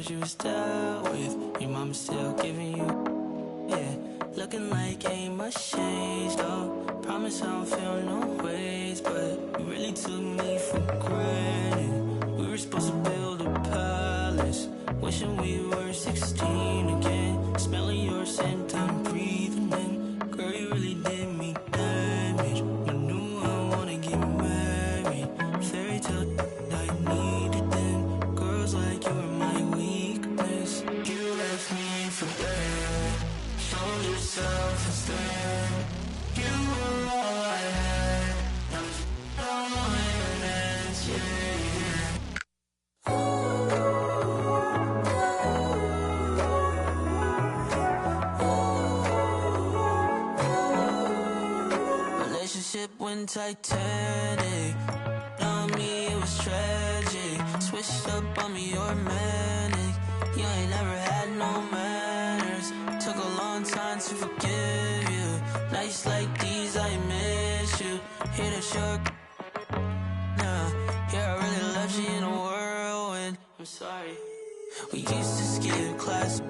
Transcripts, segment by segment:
cards you was dealt with. Your mama still giving you, yeah. Looking like ain't much changed, though. Promise I don't feel no ways, but you really took me for granted. We were supposed to build a palace, wishing we were 16 again. Smelling your scent, I'm breathing in. Girl, you really did me damage. I knew I wanna get married. Fairy tale I needed then. Girls like you were my weakness. You left me for dead. Showed yourself instead. You were all I had. Now it's all my hands, yeah. Relationship went Titanic. On me it was tragic. Switched up on me, you're manic. You ain't never had no manners. Took a long time to forgive you. Nights like these I miss you. Hear that you're nah. Yeah, I really left you in a whirlwind. I'm sorry. We used to skip class.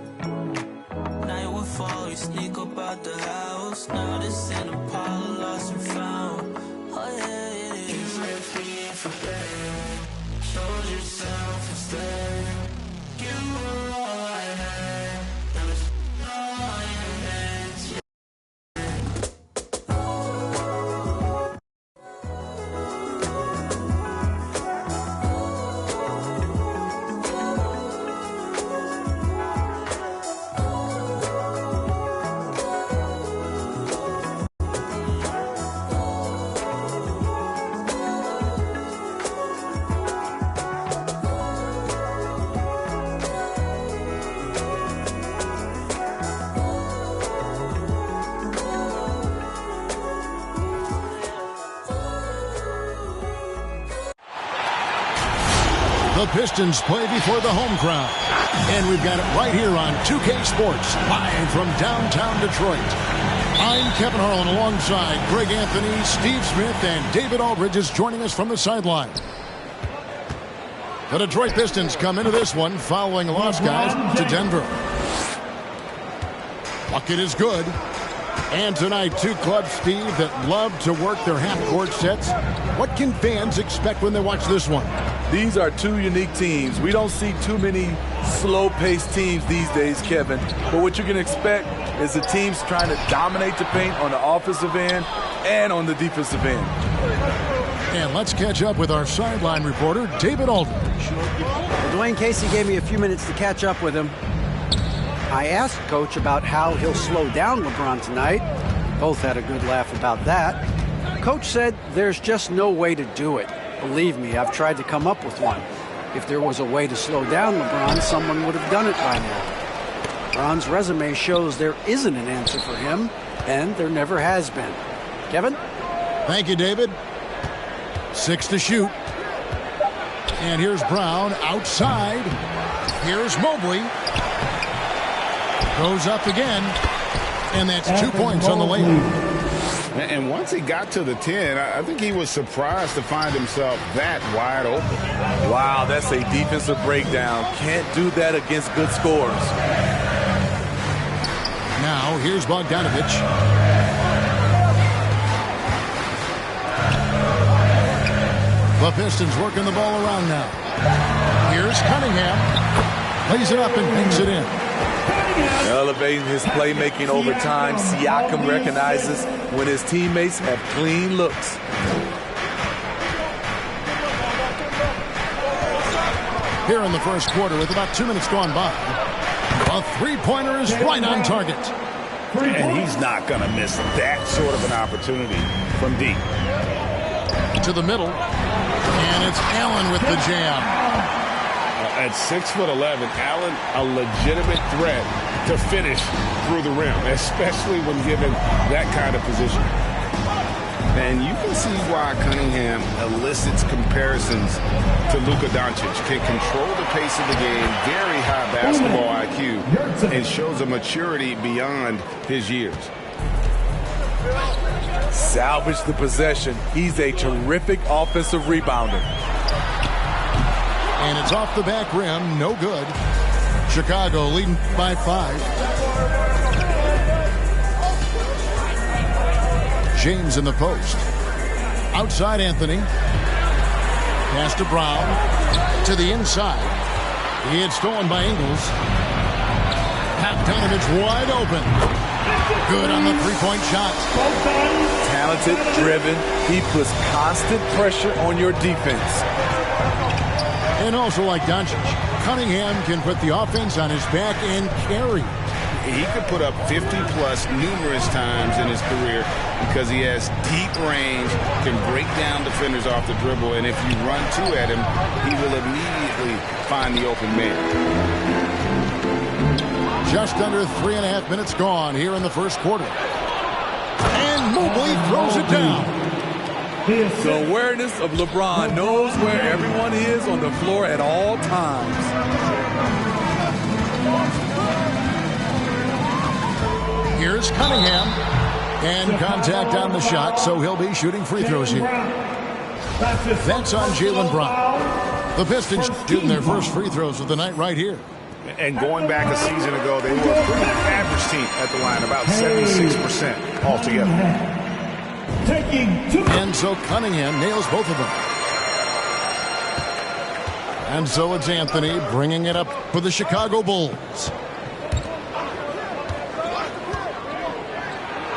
Night would fall, we sneak up out the house. Now this ain't a pile of lost and found. Oh yeah, it is. You left me for dead. Showed yourself instead. You were all I had. Now it's all my hands, yeah. The Pistons play before the home crowd. And we've got it right here on 2K Sports, live from downtown Detroit. I'm Kevin Harlan alongside Greg Anthony, Steve Smith, and David Aldridge is joining us from the sideline. The Detroit Pistons come into this one following a loss, guys, to Denver. Bucket is good. And tonight, two clubs, Steve, that love to work their half-court sets. What can fans expect when they watch this one? These are two unique teams. We don't see too many slow-paced teams these days, Kevin. But what you can expect is the teams trying to dominate the paint on the offensive end and on the defensive end. And let's catch up with our sideline reporter, David Aldridge. Well, Dwayne Casey gave me a few minutes to catch up with him. I asked Coach about how he'll slow down LeBron tonight. Both had a good laugh about that. Coach said there's just no way to do it. Believe me, I've tried to come up with one. If there was a way to slow down LeBron, someone would have done it by now. LeBron's resume shows there isn't an answer for him, and there never has been. Kevin? Thank you, David. 6 to shoot. And here's Brown outside. Here's Mobley. Goes up again. And that's 2 points on the layup. And once he got to the 10, I think he was surprised to find himself that wide open. Wow, that's a defensive breakdown. Can't do that against good scorers. Now, here's Bogdanovich. The Pistons working the ball around now. Here's Cunningham. Plays it up and banks it in. Elevating his playmaking over time, Siakam recognizes when his teammates have clean looks. Here in the first quarter with about 2 minutes gone by. A three-pointer is right on target. And he's not going to miss that sort of an opportunity from deep. To the middle. And it's Allen with the jam. At 6'11", Allen, a legitimate threat to finish through the rim, especially when given that kind of position. And you can see why Cunningham elicits comparisons to Luka Doncic. Can control the pace of the game, very high basketball IQ, and shows a maturity beyond his years. Salvage the possession. He's a terrific offensive rebounder. And it's off the back rim, no good. Chicago leading by 5. James in the post. Outside Anthony. Pass to Brown. To the inside. He had stolen by Ingles. Bogdanovich wide open. Good on the three-point shot. Talented, driven. He puts constant pressure on your defense. And also like Doncic, Cunningham can put the offense on his back and carry. He could put up 50-plus numerous times in his career because he has deep range, can break down defenders off the dribble, and if you run two at him, he will immediately find the open man. Just under 3.5 minutes gone here in the first quarter. And Mobley throws it down. The awareness of LeBron knows where everyone is on the floor at all times. Here's Cunningham. And contact on the shot, so he'll be shooting free throws here. That's on Jaylen Brown. The Pistons shooting their first free throws of the night right here. And going back a season ago, they were a pretty average team at the line, about 76% altogether. And so Cunningham nails both of them. And so it's Anthony bringing it up for the Chicago Bulls.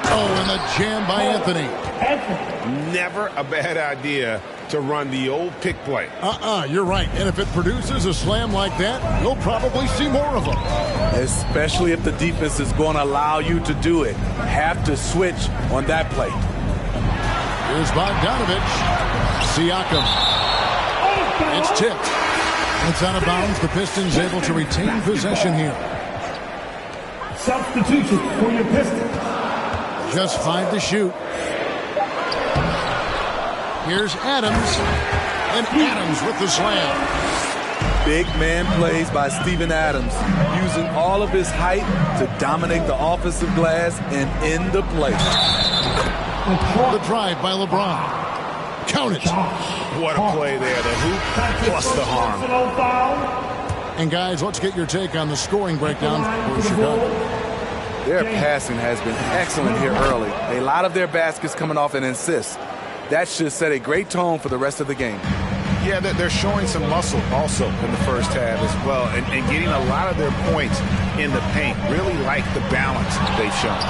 Oh, and the jam by Anthony. Never a bad idea to run the old pick play. You're right. And if it produces a slam like that, you'll probably see more of them. Especially if the defense is going to allow you to do it. Have to switch on that play. Here's Bogdanovich. Siakam. It's tipped. It's out of bounds. The Pistons able to retain possession here. Substitution for your Pistons. Just 5 to shoot. Here's Adams. And Adams with the slam. Big man plays by Steven Adams, using all of his height to dominate the offensive glass and end the play. The drive by LeBron. Count it. What a play there. The hoop plus the harm. And guys, let's get your take on the scoring breakdown for Chicago. Their passing has been excellent here early. A lot of their baskets coming off an assist. That should set a great tone for the rest of the game. Yeah, they're showing some muscle also in the first half as well, and getting a lot of their points in the paint. Really like the balance they've shown.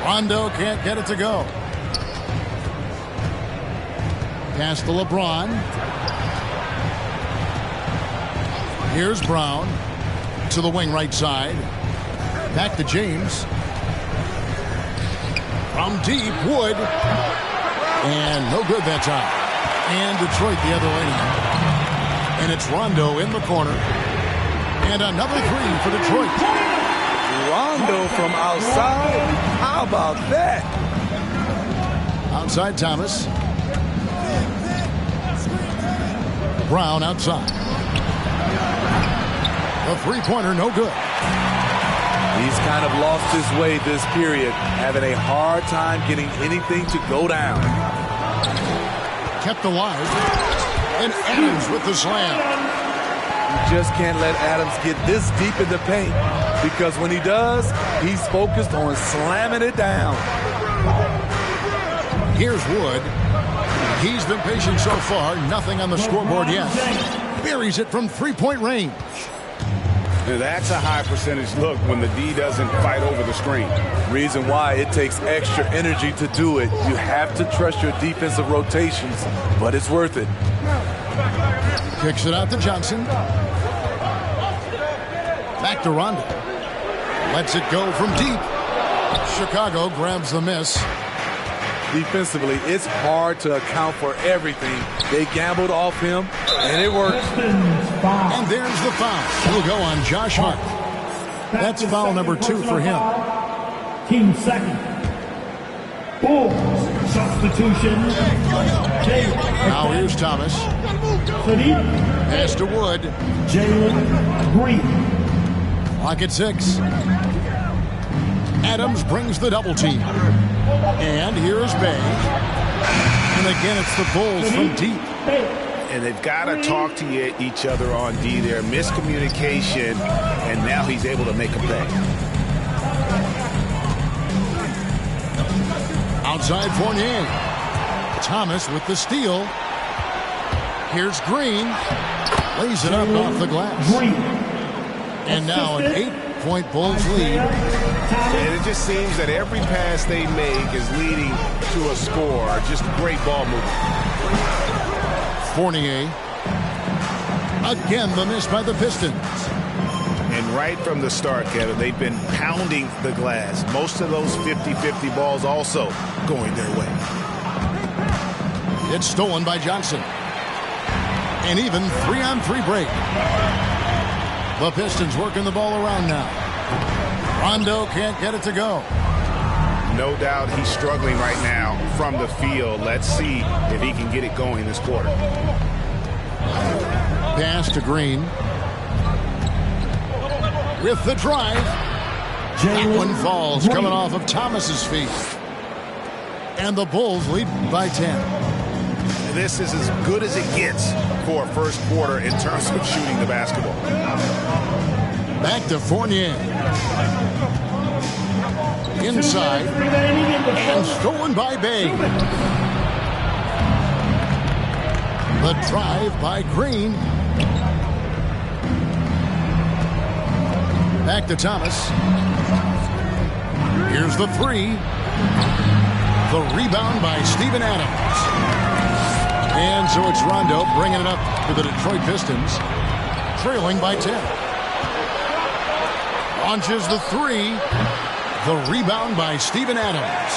Rondo can't get it to go. Pass to LeBron. Here's Brown to the wing right side. Back to James. From deep, Wood. And no good that time. And Detroit the other way now. And it's Rondo in the corner. And another three for Detroit. Rondo from outside. How about that? Outside Thomas. Brown outside. The three-pointer no good. He's kind of lost his way this period, having a hard time getting anything to go down. Kept alive. And Adams with the slam. You just can't let Adams get this deep in the paint, because when he does, he's focused on slamming it down. Here's Wood. He's been patient so far. Nothing on the scoreboard yet. Buries it from three-point range. Now that's a high percentage look when the D doesn't fight over the screen. Reason why it takes extra energy to do it. You have to trust your defensive rotations, but it's worth it. Kicks it out to Johnson. Back to Rondo. Lets it go from deep. Chicago grabs the miss. Defensively, it's hard to account for everything. They gambled off him, and it worked. And there's the foul. He'll go on Josh Hart. That's foul number 2 for him. Team second. Bulls substitution. Now here's Thomas. Pass to Wood. Jalen Green. Clock at 6. Adams brings the double team. And here's Bay. And again, it's the Bulls from deep. and they've got to talk to each other on D there. Miscommunication, and now he's able to make a play. Outside Fournier. Thomas with the steal. Here's Green. Lays it up off the glass. And now an 8-point Bulls lead. And it just seems that every pass they make is leading to a score. Just great ball movement. Fournier. Again, the miss by the Pistons. And right from the start, Kevin, they've been pounding the glass. Most of those 50-50 balls also going their way. It's stolen by Johnson. An even 3-on-3 break. The Pistons working the ball around now. Rondo can't get it to go. No doubt he's struggling right now from the field. Let's see if he can get it going this quarter. Pass to Green. With the drive. That one falls coming off of Thomas's feet. And the Bulls lead by 10. This is as good as it gets for a first quarter in terms of shooting the basketball. Back to Fournier. Inside. And stolen by Bay. The drive by Green. Back to Thomas. Here's the three. The rebound by Steven Adams. And so it's Rondo bringing it up for the Detroit Pistons. Trailing by 10. Launches the three. The rebound by Steven Adams.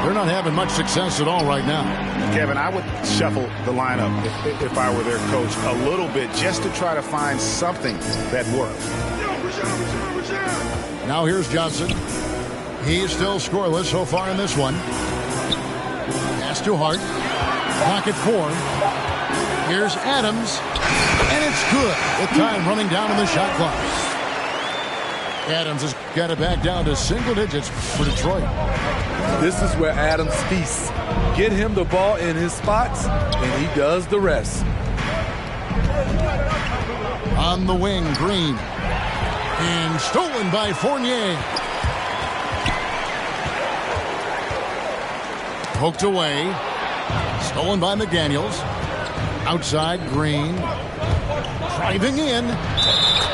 They're not having much success at all right now. Kevin, I would shuffle the lineup if I were their coach a little bit just to try to find something that works. Now here's Johnson. He's still scoreless so far in this one. Pass to Hart. Pocket four. Here's Adams. And it's good. With time running down on the shot clock. Adams has got it back down to single digits for Detroit. This is where Adams feasts. Get him the ball in his spots, and he does the rest. On the wing, Green. And stolen by Fournier. Poked away. Stolen by McDaniels. Outside, Green. Driving in.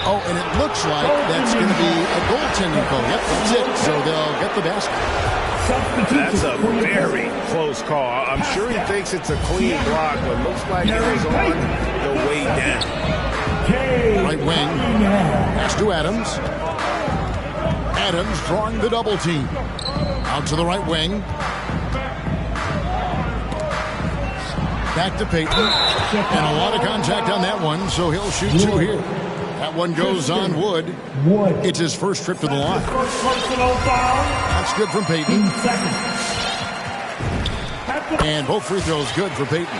Oh, and it looks like that's going to be a goaltending call. Yep, that's it. So they'll get the basket. That's a very close call. I'm sure he thinks it's a clean block, but looks like it was on the way down. Right wing. Pass to Adams. Adams drawing the double team. Out to the right wing. Back to Payton. And a lot of contact on that one, so he'll shoot two here. That one goes on Wood. It's his first trip to the line. That's good from Payton. And both free throws good for Payton.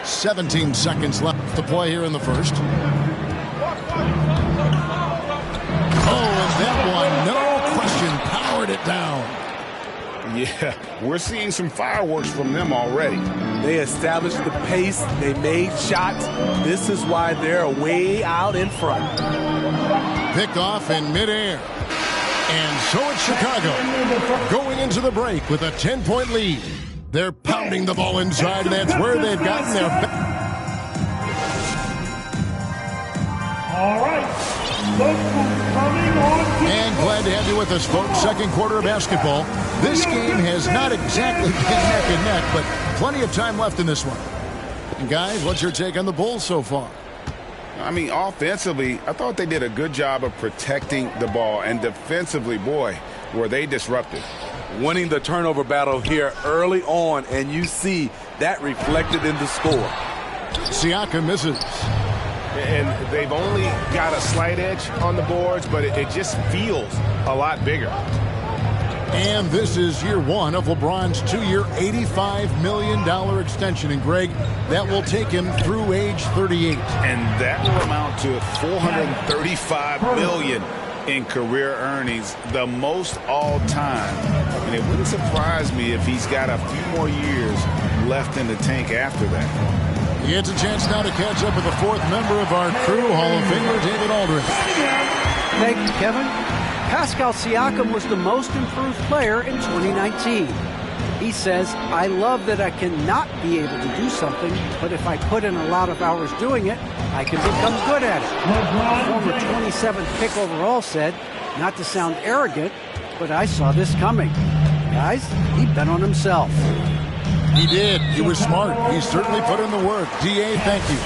17 seconds left to play here in the first. Oh, and that one, no question, powered it down. Yeah, we're seeing some fireworks from them already. They established the pace. They made shots. This is why they're way out in front. Picked off in midair. And so it's Chicago going into the break with a 10-point lead. They're pounding the ball inside, and that's where they've gotten their... All right. And glad to have you with us, folks. Second quarter of basketball. This game has not exactly been neck and neck, but plenty of time left in this one. And guys, what's your take on the Bulls so far? I mean, offensively, I thought they did a good job of protecting the ball. And defensively, boy, were they disruptive. Winning the turnover battle here early on, and you see that reflected in the score. Siakam misses. And they've only got a slight edge on the boards, but it just feels a lot bigger. And this is year one of LeBron's two-year, $85 million extension. And, Greg, that will take him through age 38. And that will amount to $435 million in career earnings, the most all time And it wouldn't surprise me if he's got a few more years left in the tank after that. He gets a chance now to catch up with the fourth member of our crew, Hall of Famer David Aldridge. Thank you, Kevin. Pascal Siakam was the most improved player in 2019. He says, I love that I cannot be able to do something, but if I put in a lot of hours doing it, I can become good at it. The former 27th pick overall said, not to sound arrogant, but I saw this coming. Guys, he bet on himself. He did. He was smart. He certainly put in the work. D.A., thank you.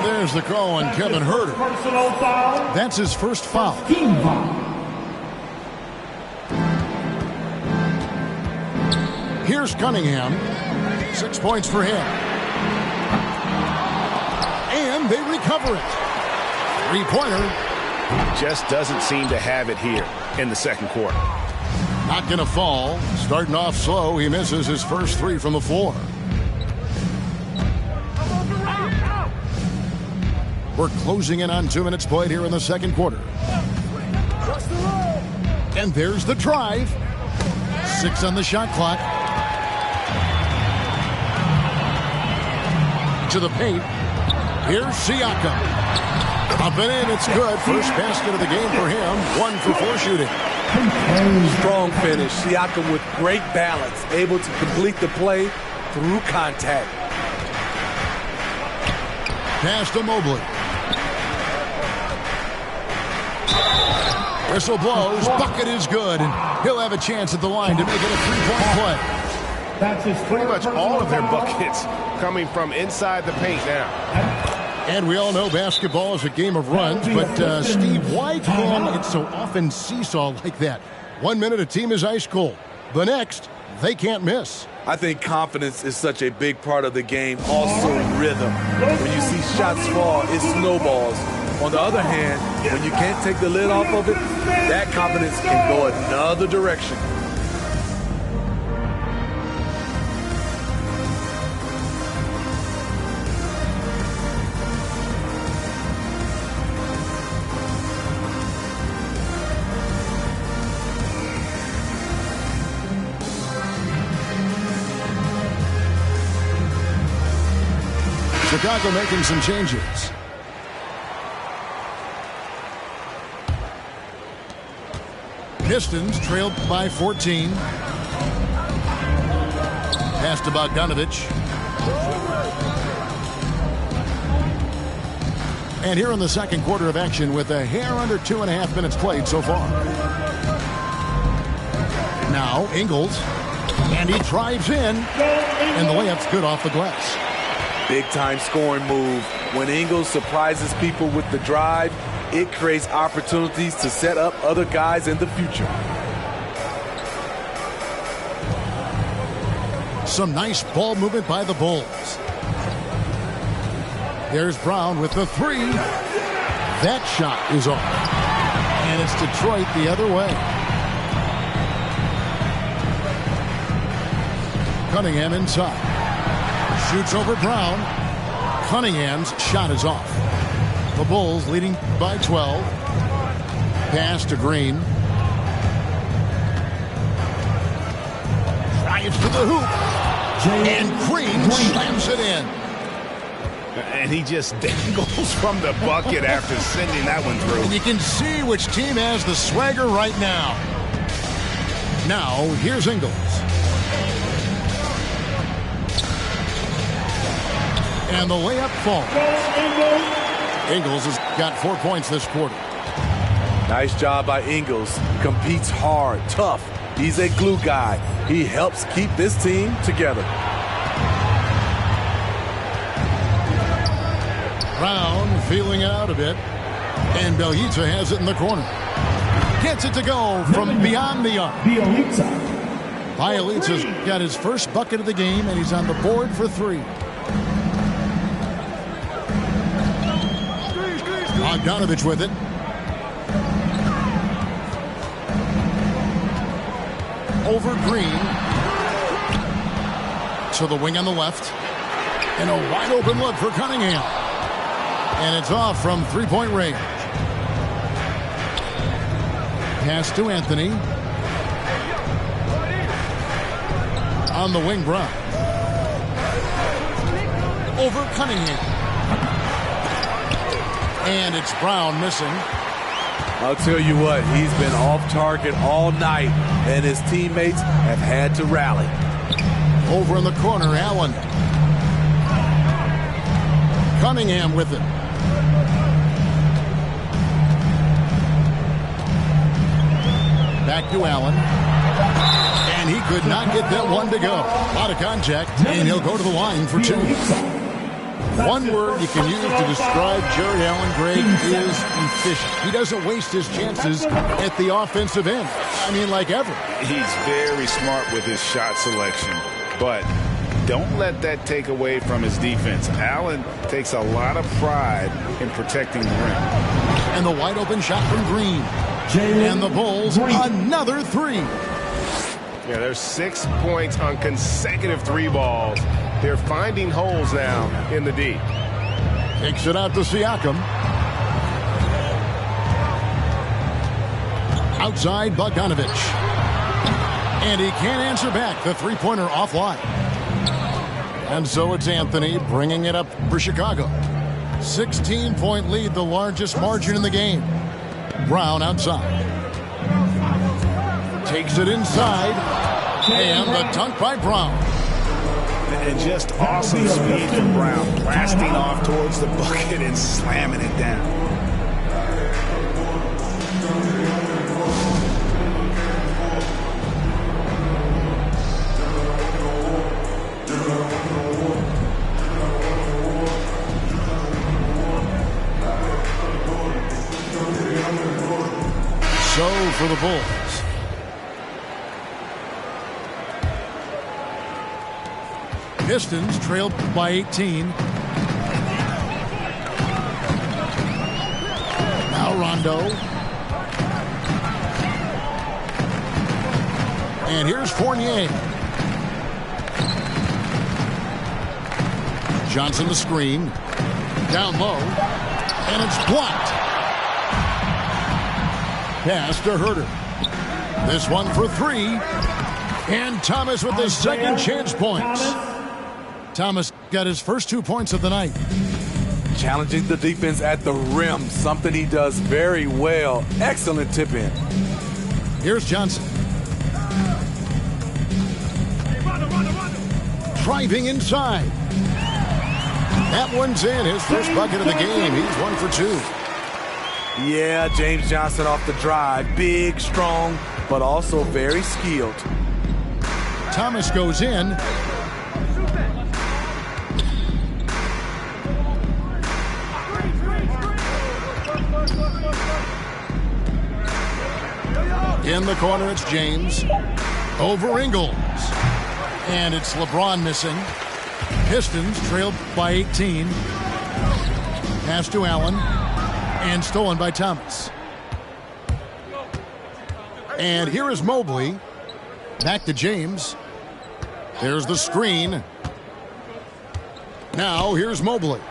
There's the call on Kevin Huerter. That's his first foul. Here's Cunningham. 6 points for him. And they recover it. Three-pointer. Just doesn't seem to have it here in the second quarter. Not going to fall. Starting off slow, he misses his first three from the floor. We're closing in on 2 minutes played here in the second quarter. And there's the drive. 6 on the shot clock. To the paint. Here's Siakam. Up and in, it's good. First basket of the game for him. 1 for 4 shooting. Strong finish. Siakam with great balance. Able to complete the play through contact. Pass to Mobley. Whistle blows. Bucket is good. And he'll have a chance at the line to make it a 3-point play. That's his Pretty much all of their buckets coming from inside the paint now. And we all know basketball is a game of runs, but Steve, why can it so often seesaw like that? 1 minute a team is ice cold. The next, they can't miss. I think confidence is such a big part of the game. Also rhythm. When you see shots fall, it snowballs. On the other hand, when you can't take the lid off of it, that confidence can go another direction. Chicago making some changes. Pistons trailed by 14. Pass to Bogdanovich. And here in the second quarter of action with a hair under 2.5 minutes played so far. Now Ingles. And he drives in. And the layup's good off the glass. Big-time scoring move. When Ingles surprises people with the drive, it creates opportunities to set up other guys in the future. Some nice ball movement by the Bulls. There's Brown with the three. That shot is off. And it's Detroit the other way. Cunningham inside. Shoots over Brown. Cunningham's shot is off. The Bulls leading by 12. Pass to Green. Drives to the hoop. And Green slams it in. And he just dangles from the bucket after sending that one through. And you can see which team has the swagger right now. Now, here's Ingles. And the layup falls. Ingles has got 4 points this quarter. Nice job by Ingles. Competes hard, tough. He's a glue guy. He helps keep this team together. Brown feeling out a bit. And Bjelica has it in the corner. Gets it to go from beyond the arc. Bjelica's got his first bucket of the game, and he's on the board for 3. Bogdanovich with it. Over Green. To the wing on the left. And a wide open look for Cunningham. And it's off from 3-point range. Pass to Anthony. On the wing, Brown. Over Cunningham. And it's Brown missing. I'll tell you what, he's been off target all night, and his teammates have had to rally. Over in the corner, Allen. Cunningham with it. Back to Allen. And he could not get that one to go. A lot of contact, and he'll go to the line for two. One word you can use to describe Jared Allen, Greg, is efficient. He doesn't waste his chances at the offensive end. I mean, like ever. He's very smart with his shot selection, but don't let that take away from his defense. Allen takes a lot of pride in protecting the rim. And the wide open shot from Green. And the Bulls, another three. Yeah, there's 6 points on consecutive three balls. They're finding holes now in the D. Takes it out to Siakam. Outside Bogdanovich. And he can't answer back. The three-pointer offline. And so it's Anthony bringing it up for Chicago. 16-point lead, the largest margin in the game. Brown outside. Takes it inside. And the dunk by Brown. And just awesome speed from Brown, blasting off towards the bucket and slamming it down. So for the Bulls. Pistons trailed by 18. Now Rondo. And here's Fournier. Johnson the screen. Down low. And it's blocked. Pass to Herter. This one for three. And Thomas with the second chance points. Thomas got his first 2 points of the night. Challenging the defense at the rim, something he does very well. Excellent tip in. Here's Johnson. Driving inside. That one's in. His first bucket of the game. He's 1 for 2. Yeah, James Johnson off the drive. Big, strong, but also very skilled. Thomas goes in. In the corner, it's James. Over Ingles. And it's LeBron missing. Pistons trailed by 18. Pass to Allen. And stolen by Thomas. And here is Mobley. Back to James. There's the screen. Now here's Mobley.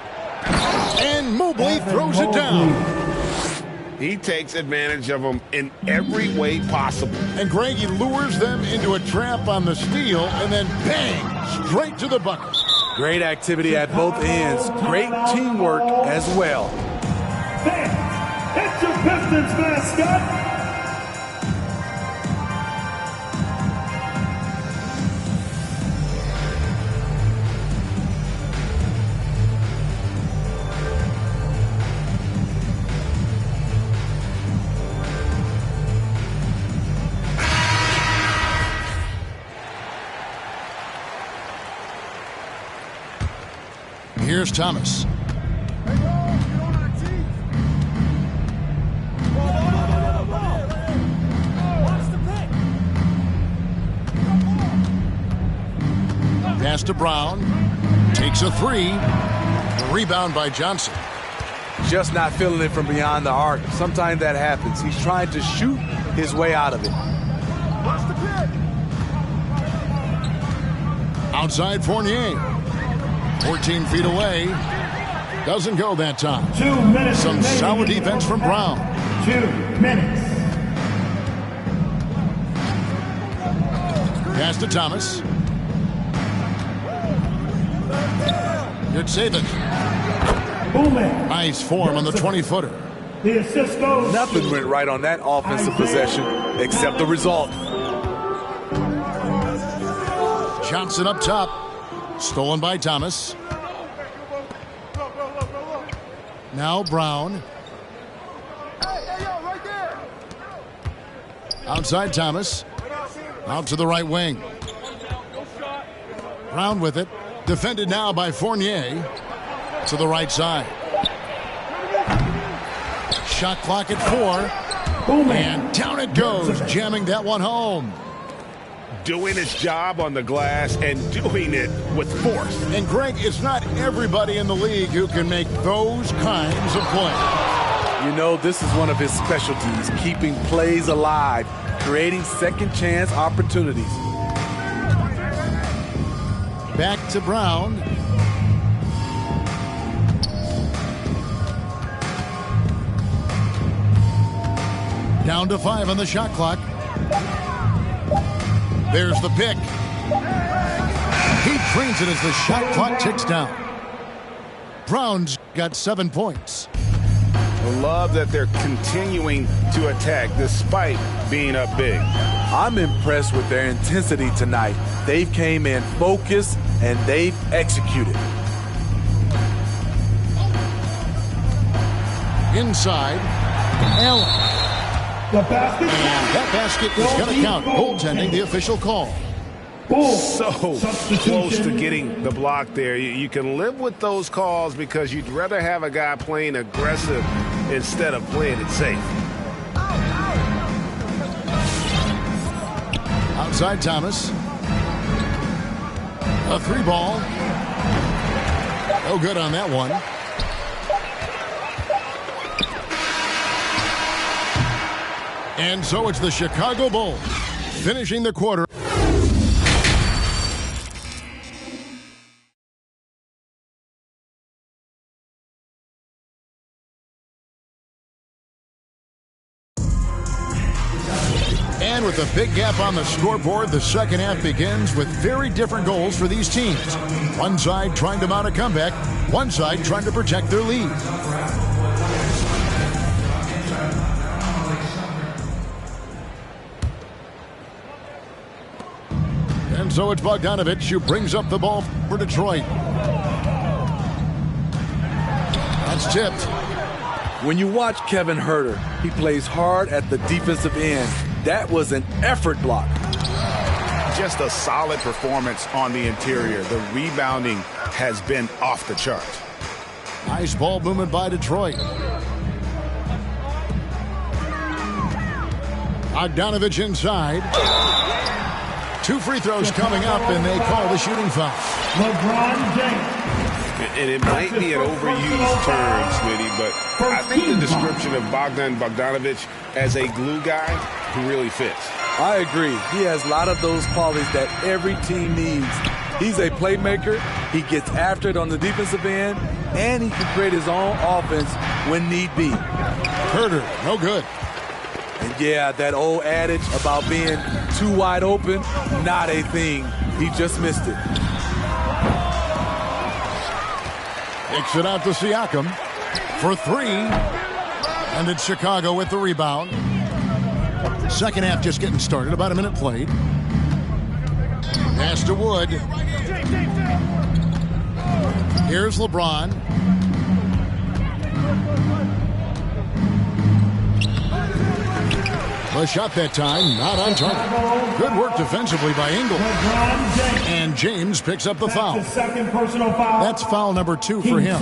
And Mobley throws it down. He takes advantage of them in every way possible. And Greg, he lures them into a trap on the steal, and then bang, straight to the bucket. Great activity at both ends. Great teamwork as well. Fans, it's your Pistons mascot. Here's Thomas. Pass to Brown. Takes a three. Rebound by Johnson. Just not feeling it from beyond the arc. Sometimes that happens. He's trying to shoot his way out of it. Outside Fournier. 14 feet away. Doesn't go that time. 2 minutes. Some solid defense from Brown. 2 minutes. Pass to Thomas. Good save it. Nice form on the 20-footer. The assist goes. Nothing went right on that offensive possession except the result. Johnson up top. Stolen by Thomas. Now Brown. Outside Thomas. Out to the right wing. Brown with it. Defended now by Fournier. To the right side. Shot clock at 4. And down it goes. Jamming that one home. Doing his job on the glass and doing it with force. And Greg, it's not everybody in the league who can make those kinds of plays. You know, this is one of his specialties, keeping plays alive, creating second chance opportunities. Back to Brown. Down to 5 on the shot clock. There's the pick. He drains it as the shot clock ticks down. Brown's got 7 points. I love that they're continuing to attack despite being up big. I'm impressed with their intensity tonight. They've came in focused and they've executed. Inside, Allen. The basket. And that basket is going to count. Goaltending, the official call. So close to getting the block there. You can live with those calls because you'd rather have a guy playing aggressive instead of playing it safe. Outside Thomas. A 3-ball. No good on that one. And so it's the Chicago Bulls finishing the quarter. And with a big gap on the scoreboard, the second half begins with very different goals for these teams. One side trying to mount a comeback, one side trying to protect their lead. And so it's Bogdanovich who brings up the ball for Detroit. That's tipped. When you watch Kevin Huerter, he plays hard at the defensive end. That was an effort block. Just a solid performance on the interior. The rebounding has been off the chart. Nice ball movement by Detroit. Bogdanovich inside. 2 free throws coming up, and they call the shooting foul. LeBron James. And it might be an overused term, Smitty, but I think the description of Bogdanovich as a glue guy who really fits. I agree. He has a lot of those qualities that every team needs. He's a playmaker. He gets after it on the defensive end, and he can create his own offense when need be. Huerter, no good. And yeah, that old adage about being too wide open, not a thing. He just missed it. Kicks it out to Siakam for 3. And it's Chicago with the rebound. Second half just getting started. About a minute played. Pass to Wood. Here's LeBron. The shot that time, not on target. Good work defensively by Ingle. And James picks up the foul. Second personal foul. That's foul number 2 for him.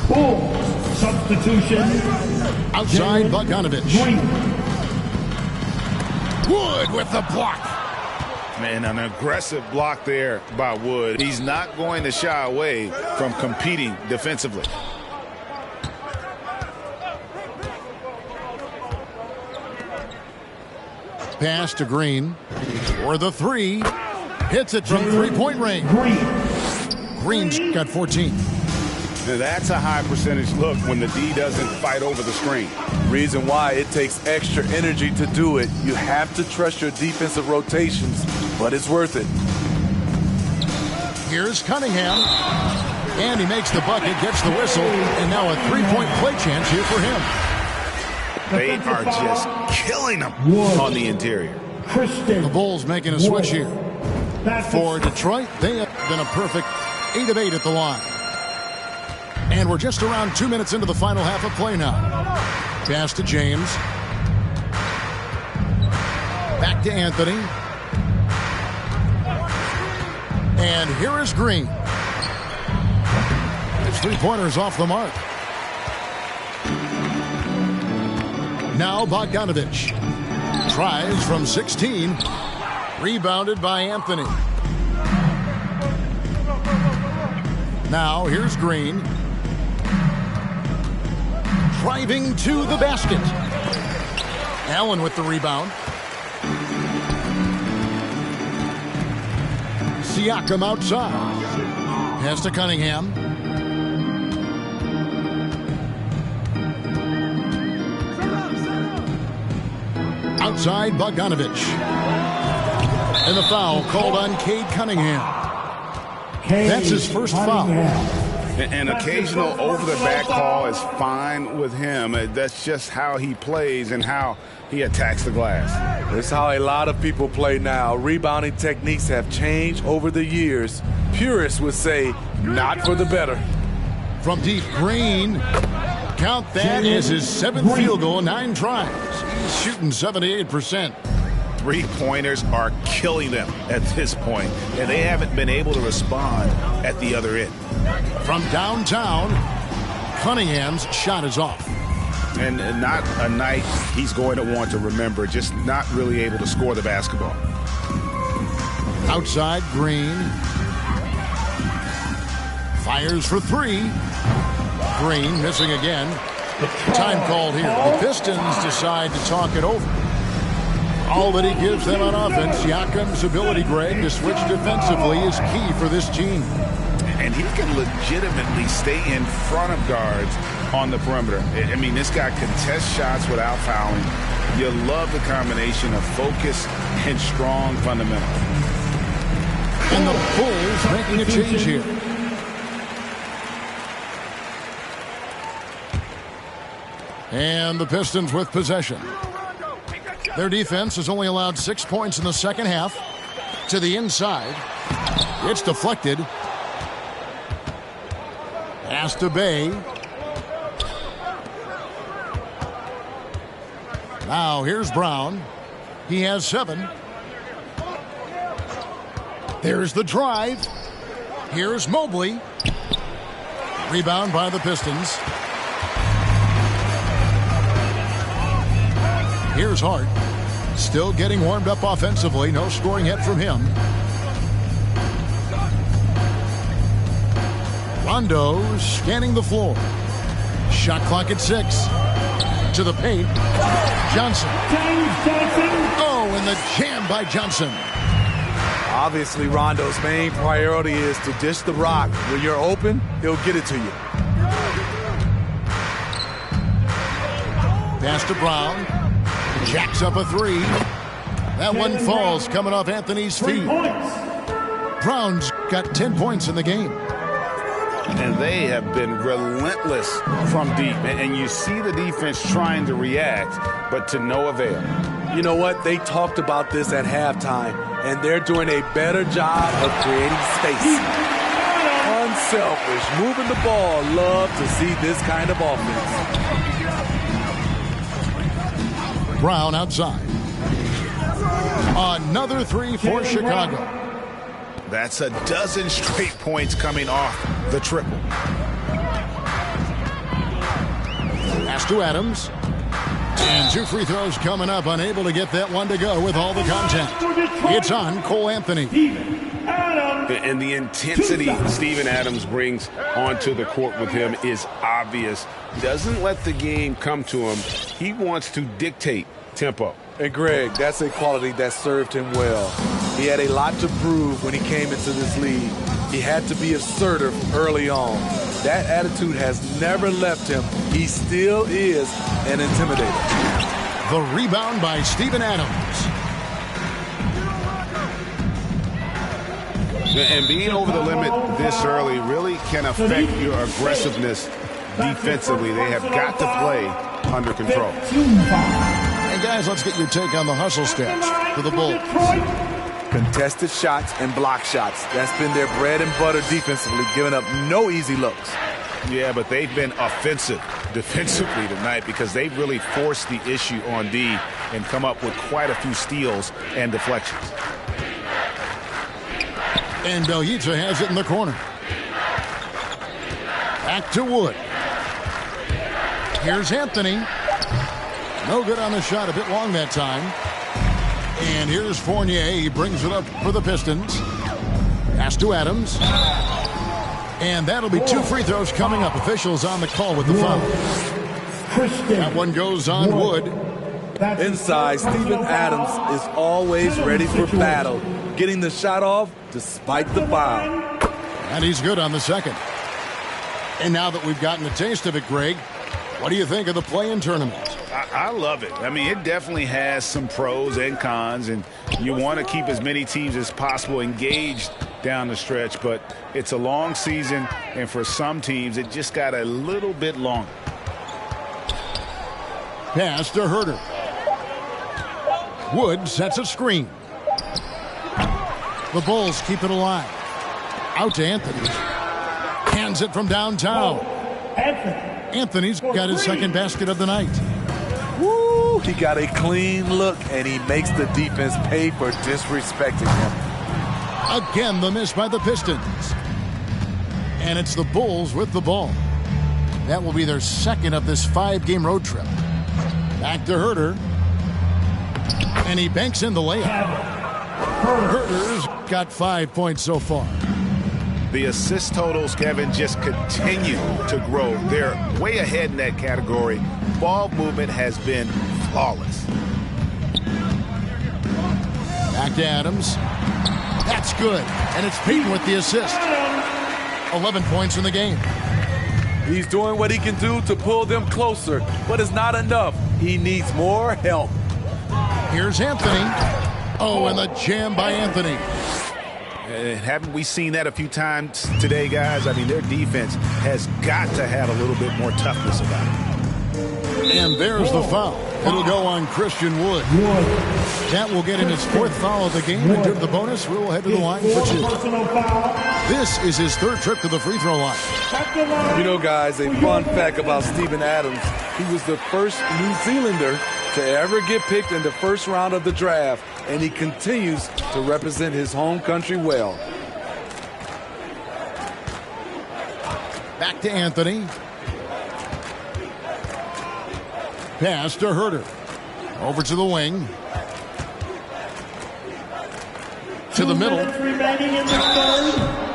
Bulls substitution. Outside Bogdanovich. Wood with the block. Man, an aggressive block there by Wood. He's not going to shy away from competing defensively. Pass to Green for the 3. Hits it from 3-point range. Green's got 14. Now that's a high percentage look when the D doesn't fight over the screen. Reason why it takes extra energy to do it. You have to trust your defensive rotations, but it's worth it. Here's Cunningham. And he makes the bucket, gets the whistle, and now a three-point play chance here for him. They are just killing them on the interior. The Bulls making a switch here. For Detroit, they have been a perfect 8 of 8 at the line. And we're just around 2 minutes into the final half of play now. Pass to James. Back to Anthony. And here is Green. His three-pointers off the mark. Now Bogdanovich. Tries from 16. Rebounded by Anthony. Now here's Green. Driving to the basket. Allen with the rebound. Siakam outside. Pass to Cunningham. Outside Bogdanovich. And the foul called on Cade Cunningham. That's his first foul. An occasional over-the-back call is fine with him. That's just how he plays and how he attacks the glass. It's how a lot of people play now. Rebounding techniques have changed over the years. Purists would say, not for the better. From deep, Green. Count that as his 7th field goal, 9 tries. He's shooting 78%. Three-pointers are killing them at this point, and they haven't been able to respond at the other end. From downtown, Cunningham's shot is off. And not a night he's going to want to remember, just not really able to score the basketball. Outside, Green. Fires for 3. Green missing again. Time called here. The Pistons decide to talk it over. All that he gives them on offense, Siakam's ability, Greg, to switch defensively is key for this team. And he can legitimately stay in front of guards on the perimeter. I mean, this guy contests shots without fouling. You love the combination of focus and strong fundamentals. And the Bulls making a change here. And the Pistons with possession. Their defense has only allowed 6 points in the second half. To the inside. It's deflected. Pass to Bay. Now here's Brown. He has 7. There's the drive. Here's Mobley. Rebound by the Pistons. Here's Hart. Still getting warmed up offensively. No scoring yet from him. Rondo scanning the floor. Shot clock at 6. To the paint. Johnson. Oh, and the jam by Johnson. Obviously, Rondo's main priority is to dish the rock. When you're open, he'll get it to you. Pass to Brown. Jacks up a 3. That one falls coming off Anthony's feet. Brown's got 10 points in the game. And they have been relentless from deep. And you see the defense trying to react, but to no avail. You know what? They talked about this at halftime, and they're doing a better job of creating space. Unselfish, moving the ball. Love to see this kind of offense. Brown outside. Another 3 for Chicago. That's a dozen straight points coming off the triple. Pass to Adams. And 2 free throws coming up. Unable to get that one to go with all the contact. It's on Cole Anthony. And the intensity Steven Adams brings onto the court with him is obvious. Doesn't let the game come to him. He wants to dictate tempo. And Greg, that's a quality that served him well. He had a lot to prove when he came into this league. He had to be assertive early on. That attitude has never left him. He still is an intimidator. The rebound by Steven Adams. And being over the limit this early really can affect your aggressiveness defensively. They have got to play under control. And guys, let's get your take on the hustle steps for the Bulls. Contested shots and block shots. That's been their bread and butter defensively, giving up no easy looks. Yeah, but they've been offensive defensively tonight because they've really forced the issue on D and come up with quite a few steals and deflections. And Beljica has it in the corner. Back to Wood. Here's Anthony. No good on the shot, a bit long that time. And here's Fournier. He brings it up for the Pistons. Pass to Adams. And that'll be 2 free throws coming up. Officials on the call with the foul. That one goes on Wood. Inside, Steven Adams is always ready for battle, getting the shot off despite the foul. And he's good on the second. And now that we've gotten a taste of it, Greg, what do you think of the play-in tournament? I love it. I mean, it definitely has some pros and cons, and you want to keep as many teams as possible engaged down the stretch, but it's a long season, and for some teams, it just got a little bit longer. Pass to Herter. Wood sets a screen. The Bulls keep it alive. Out to Anthony. Hands it from downtown. Anthony's got his second basket of the night. Woo! He got a clean look, and he makes the defense pay for disrespecting him. Again, the miss by the Pistons. And it's the Bulls with the ball. That will be their second of this 5-game road trip. Back to Herter. And he banks in the layup. Herter's got 5 points so far. The assist totals, Kevin, just continue to grow. They're way ahead in that category. Ball movement has been flawless. Back to Adams. That's good. And it's Peyton with the assist. 11 points in the game. He's doing what he can do to pull them closer, but it's not enough. He needs more help. Here's Anthony. Oh, and the jam by Anthony. Haven't we seen that a few times today, guys? I mean, their defense has got to have a little bit more toughness about it. And there's the foul. It'll go on Christian Wood. That will get him his 4th foul of the game. And due to the bonus, we'll head to the line for 2. This is his 3rd trip to the free throw line. You know, guys, a fun fact about Steven Adams, he was the first New Zealander to ever get picked in the first round of the draft, and he continues to represent his home country well. Back to Anthony. Pass to Herter. Over to the wing. To the middle.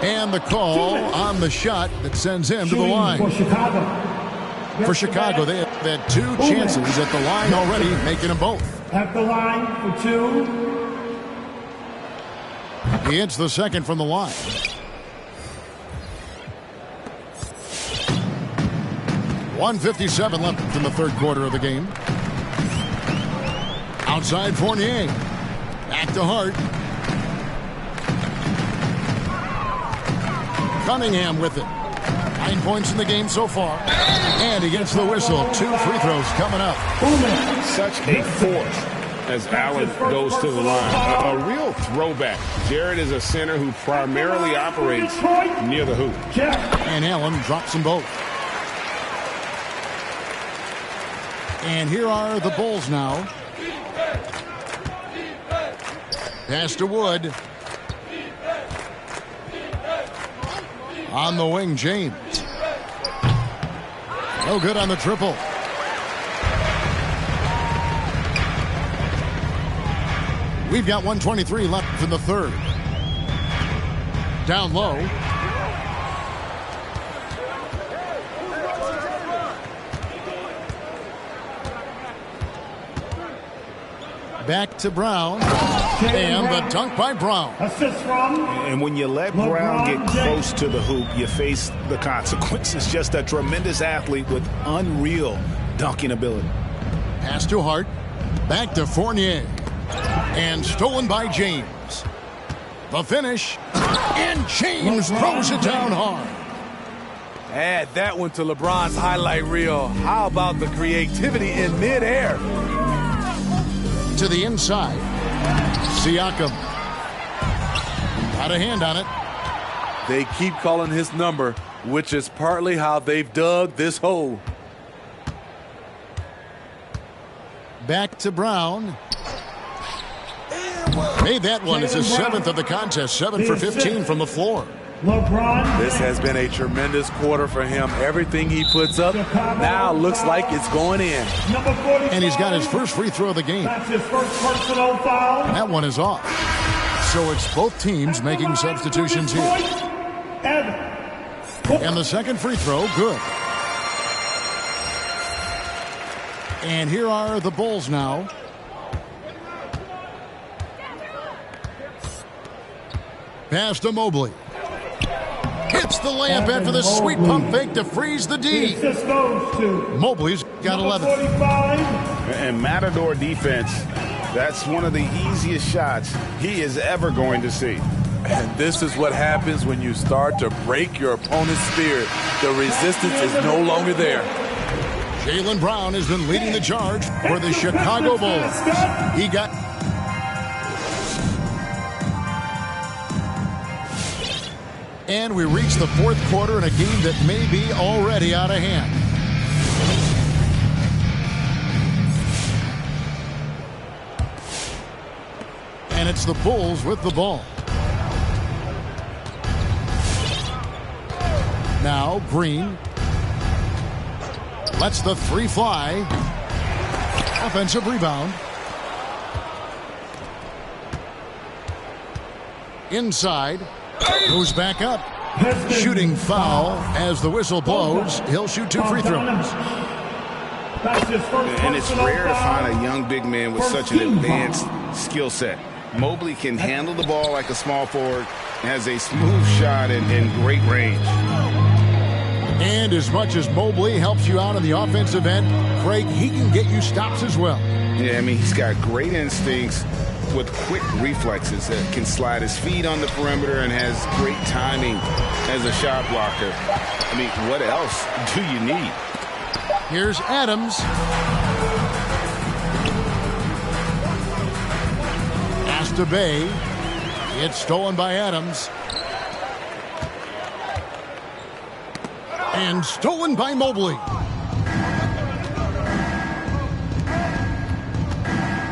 And the call on the shot that sends him to the line. For Chicago, they had 2 chances at the line already, making them both. At the line for 2. He hits the second from the line. .157 left in the 3rd quarter of the game. Outside Fournier. Back to Hart. Cunningham with it. 9 points in the game so far. And he gets the whistle. 2 free throws coming up. Such a force as Allen goes to the line. A real throwback. Jared is a center who primarily operates near the hoop. And Allen drops them both. And here are the Bulls now. Pass to Wood. On the wing, James. No good on the triple. We've got 1:23 left in the 3rd. Down low. Back to Brown. And the dunk by Brown. Assist from. And when you let Brown get close to the hoop, you face the consequences. Just a tremendous athlete with unreal dunking ability. Pass to Hart. Back to Fournier. And stolen by James. The finish. And James throws it down hard. Add that one to LeBron's highlight reel. How about the creativity in midair? To the inside. Siakam. Got a hand on it. They keep calling his number, which is partly how they've dug this hole. Back to Brown. Made that one as his 7th of the contest. 7 for 15 from the floor. LeBron. This has been a tremendous quarter for him. Everything he puts up now looks like it's going in. Number 45. And he's got his first free throw of the game. That's his first personal foul. And that one is off. So it's both teams making substitutions here. And the second free throw, good. And here are the Bulls now. Pass to Mobley. Hits the layup after the sweet pump fake to freeze the D. Mobley's got 11. And Matador defense, that's one of the easiest shots he is ever going to see. And this is what happens when you start to break your opponent's spirit. The resistance is no longer there. Jaylen Brown has been leading the charge for the Chicago Bulls. He got... And we reach the fourth quarter in a game that may be already out of hand. And it's the Bulls with the ball. Now Green lets the three fly. Offensive rebound. Inside. Goes back up. Shooting foul as the whistle blows. He'll shoot 2 free throws. And it's rare to find a young big man with such an advanced skill set. Mobley can handle the ball like a small forward, has a smooth shot and great range. And as much as Mobley helps you out on the offensive end, Craig, he can get you stops as well. Yeah, I mean, he's got great instincts with quick reflexes that can slide his feet on the perimeter and has great timing as a shot blocker. I mean, what else do you need? Here's Adams. Pass to Bay. It's stolen by Adams. And stolen by Mobley.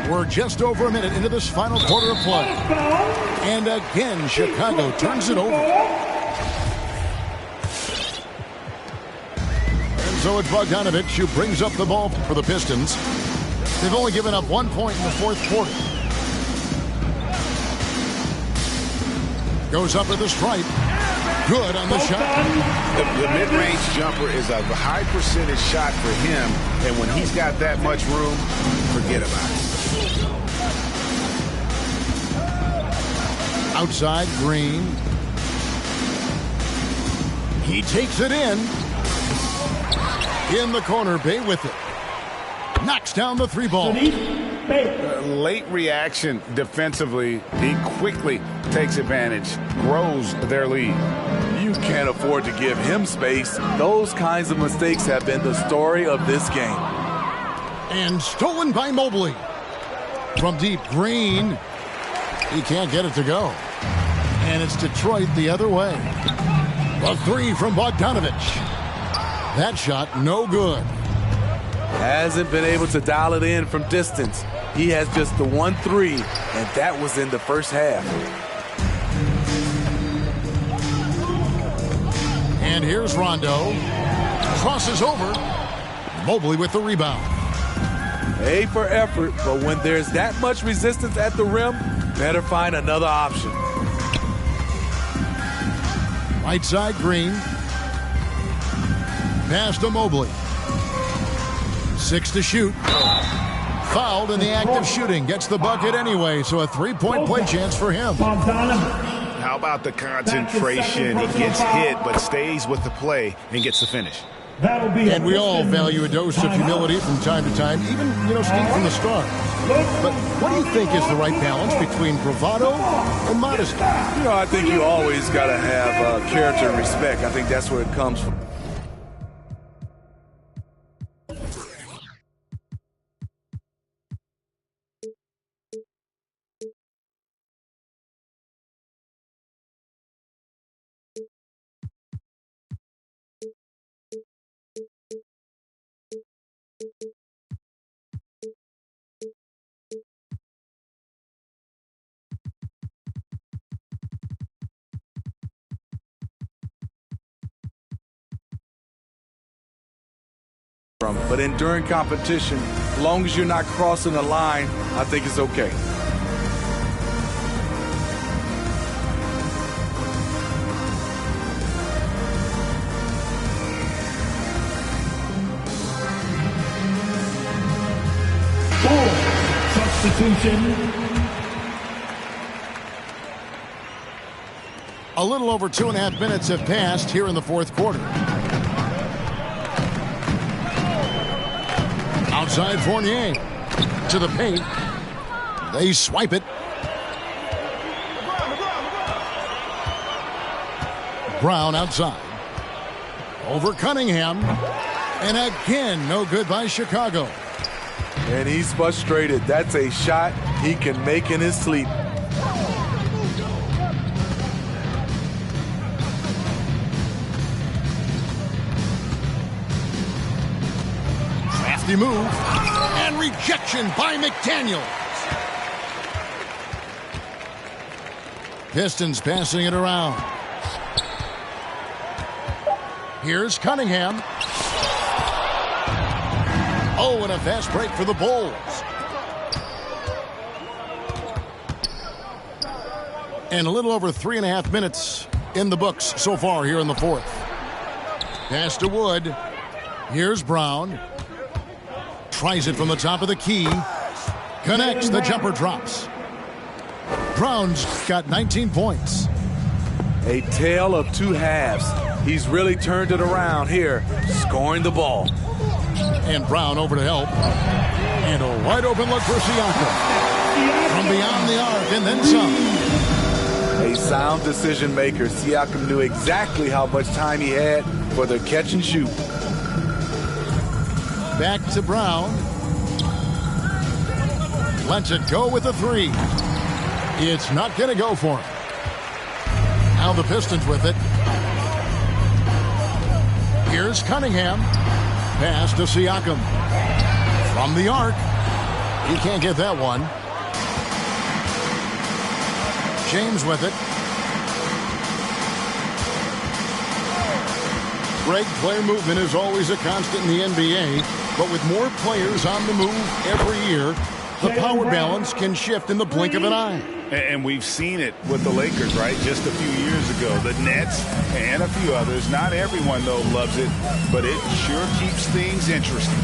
We're just over a minute into this final quarter of play. And again, Chicago turns it over. And so it's Bogdanovic who brings up the ball for the Pistons. They've only given up 1 point in the fourth quarter. Goes up at the stripe. Good on the shot. The mid-range jumper is a high percentage shot for him, and when he's got that much room, forget about it. Outside, Green. He takes it in. In the corner, Bay with it. Knocks down the 3 ball. Late reaction defensively. He quickly takes advantage, grows their lead. You can't afford to give him space. Those kinds of mistakes have been the story of this game. And stolen by Mobley. From deep, Green. He can't get it to go. And it's Detroit the other way. The 3 from Bogdanovic. That shot no good. Hasn't been able to dial it in from distance. He has just the 1 3, and that was in the first half. And here's Rondo. Crosses over. Mobley with the rebound. A for effort, but when there's that much resistance at the rim, better find another option. Right side, Green. Pass to Mobley. 6 to shoot. Fouled in the act of shooting. Gets the bucket anyway, so a 3-point play chance for him. How about the concentration? He gets hit, but stays with the play and gets the finish. That'll be And we all value a dose of humility from time to time, even, Steve, from the start. But what do you think is the right balance between bravado and modesty? I think you always got to have character and respect. I think that's where it comes from. But during competition, as long as you're not crossing the line, I think it's okay. Substitution. A little over 2.5 minutes have passed here in the fourth quarter. Outside Fournier to the paint. They swipe it. Brown outside. Over Cunningham. And again, no good by Chicago. And he's frustrated. That's a shot he can make in his sleep. Crafty move. And rejection by McDaniels. Pistons passing it around. Here's Cunningham. Oh, and a fast break for the Bulls. And a little over 3.5 minutes in the books so far here in the fourth. Pass to Wood. Here's Brown. Tries it from the top of the key. Connects. The jumper drops. Brown's got 19 points. A tale of two halves. He's really turned it around here, scoring the ball. And Brown over to help. And a wide open look for Siakam. From beyond the arc and then some. A sound decision maker. Siakam knew exactly how much time he had for the catch and shoot. Back to Brown. Lets it go with a three. It's not going to go for him. Now the Pistons with it. Here's Cunningham. Pass to Siakam. From the arc. He can't get that one. James with it. Greg, player movement is always a constant in the NBA, but with more players on the move every year, the power balance can shift in the blink of an eye. And we've seen it with the Lakers, right? Just a few years ago. The Nets and a few others. Not everyone, though, loves it, but it sure keeps things interesting.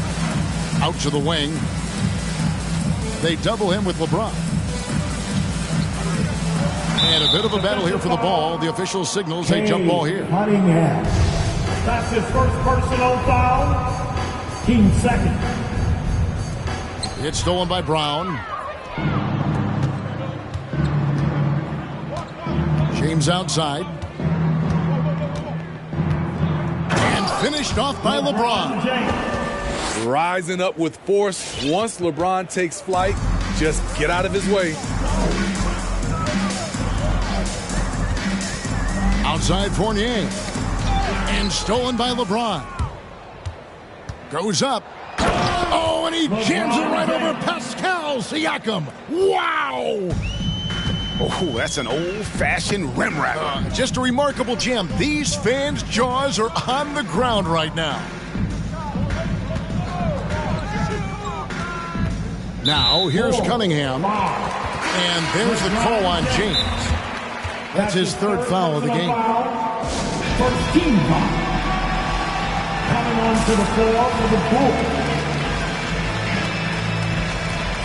Out to the wing. They double him with LeBron. And a bit of a battle here for the ball. The official signals a jump ball here. Cunningham. That's his first personal foul. Team second. It's stolen by Brown. James outside. And finished off by LeBron. Rising up with force. Once LeBron takes flight, just get out of his way. Outside Fournier. And stolen by LeBron. Goes up. Oh, and he jams it right over Pascal Siakam. Wow! Oh, that's an old-fashioned rim wrap. Just a remarkable jam. These fans' jaws are on the ground right now. Now, here's Cunningham. And there's the call on James. That's his third foul of the game. First team foul. Coming onto the floor for the Bulls.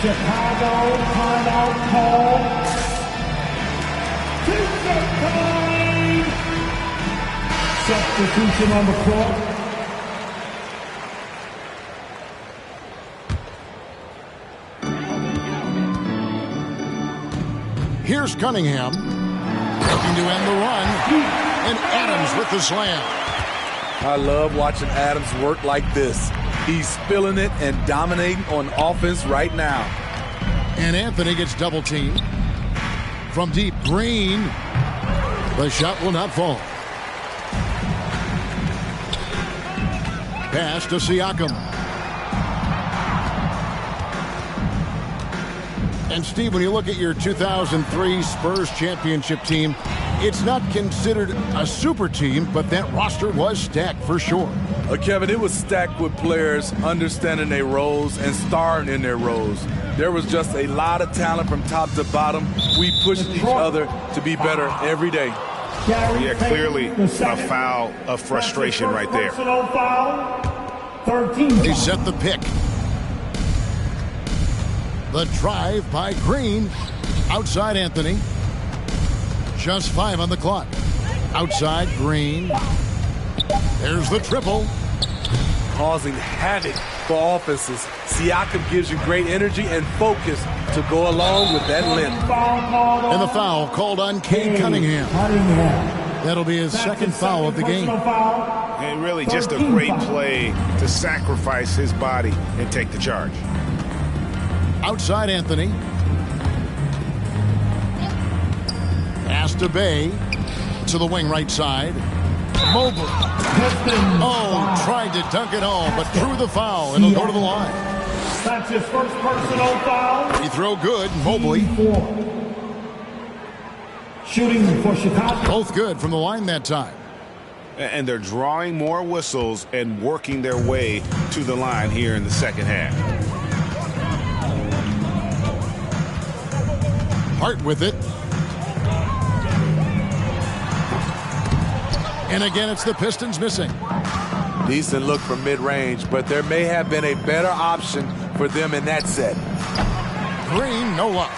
Chicago timeout call. Substitution on the court. Here's Cunningham. Looking to end the run. And Adams with the slam. I love watching Adams work like this. He's feeling it and dominating on offense right now. And Anthony gets double teamed. From deep, Green. The shot will not fall. Pass to Siakam. And Steve, when you look at your 2003 Spurs championship team, it's not considered a super team, but that roster was stacked for sure. Kevin, it was stacked with players understanding their roles and starring in their roles. There was just a lot of talent from top to bottom. We pushed each other to be better every day. Yeah, clearly a foul of frustration right there. He set the pick. The drive by Green. Outside Anthony. Just 5 on the clock. Outside Green. There's the triple. Causing havoc for offenses. Siakam gives you great energy and focus to go along with that length. And the foul called on Cade Cunningham. That'll be his second foul of the game. And really just a great play to sacrifice his body and take the charge. Outside Anthony. Pass to Bay. To the wing right side. Mobley. Oh, tried to dunk it home, but threw the foul, and he'll go to the line. That's his first personal foul. He throw good, Mobley. Shooting for Chicago. Both good from the line that time. And they're drawing more whistles and working their way to the line here in the second half. Hart with it. And again, it's the Pistons missing. Decent look from mid-range, but there may have been a better option for them in that set. Green, no luck.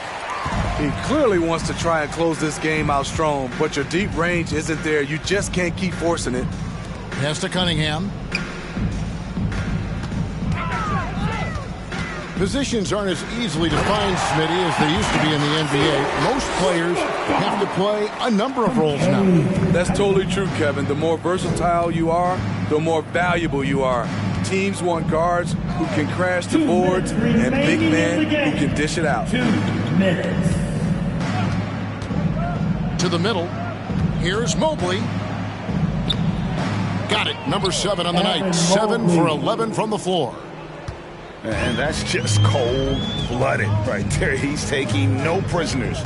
He clearly wants to try and close this game out strong, but your deep range isn't there. You just can't keep forcing it. Pass to Cunningham. Positions aren't as easily defined, Smitty, as they used to be in the NBA. Most players have to play a number of roles now. That's totally true, Kevin. The more versatile you are, the more valuable you are. Teams want guards who can crash the boards and big men who can dish it out. 2 minutes. To the middle. Here's Mobley. Got it. Number 7 on the night. 7 for 11 from the floor. And that's just cold-blooded right there. He's taking no prisoners.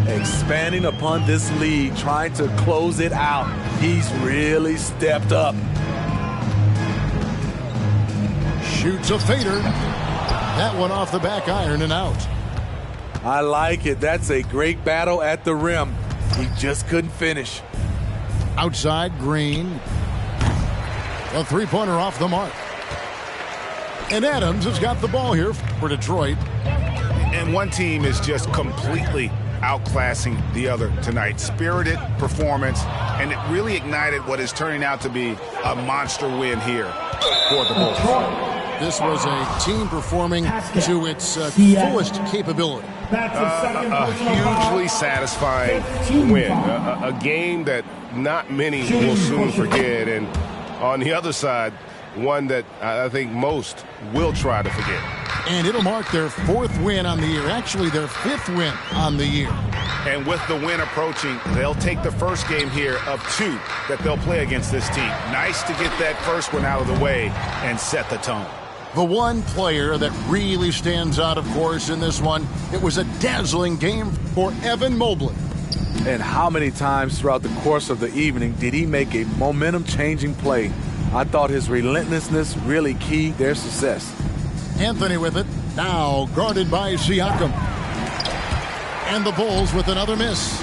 Expanding upon this lead, trying to close it out. He's really stepped up. Shoots a fader. That one off the back iron and out. I like it. That's a great battle at the rim. He just couldn't finish. Outside, Green. A three-pointer off the mark. And Adams has got the ball here for Detroit. And one team is just completely outclassing the other tonight. Spirited performance, and it really ignited what is turning out to be a monster win here for the Bulls. This was a team performing to its fullest capability. A hugely satisfying win. A game that not many will soon forget. And on the other side, one that I think most will try to forget. And it'll mark their 4th win on the year. Actually, their 5th win on the year. And with the win approaching, they'll take the first game here of 2 that they'll play against this team. Nice to get that first one out of the way and set the tone. The one player that really stands out, of course, in this one, it was a dazzling game for Evan Mobley. And how many times throughout the course of the evening did he make a momentum-changing play? I thought his relentlessness really keyed their success. Anthony with it. Now guarded by Siakam. And the Bulls with another miss.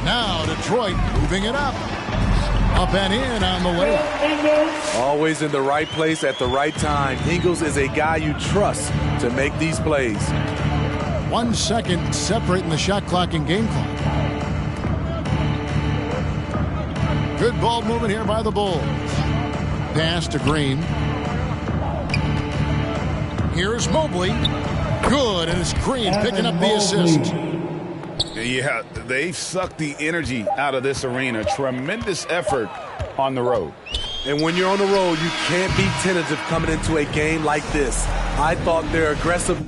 Now Detroit moving it up. Up and in on the layup. Always in the right place at the right time. Ingles is a guy you trust to make these plays. 1 second separating the shot clock and game clock. Good ball movement here by the Bulls. Pass to Green. Here's Mobley. Good, and it's Green picking up the assist. Yeah, they've sucked the energy out of this arena. Tremendous effort on the road. And when you're on the road, you can't be tentative coming into a game like this. I thought their aggressive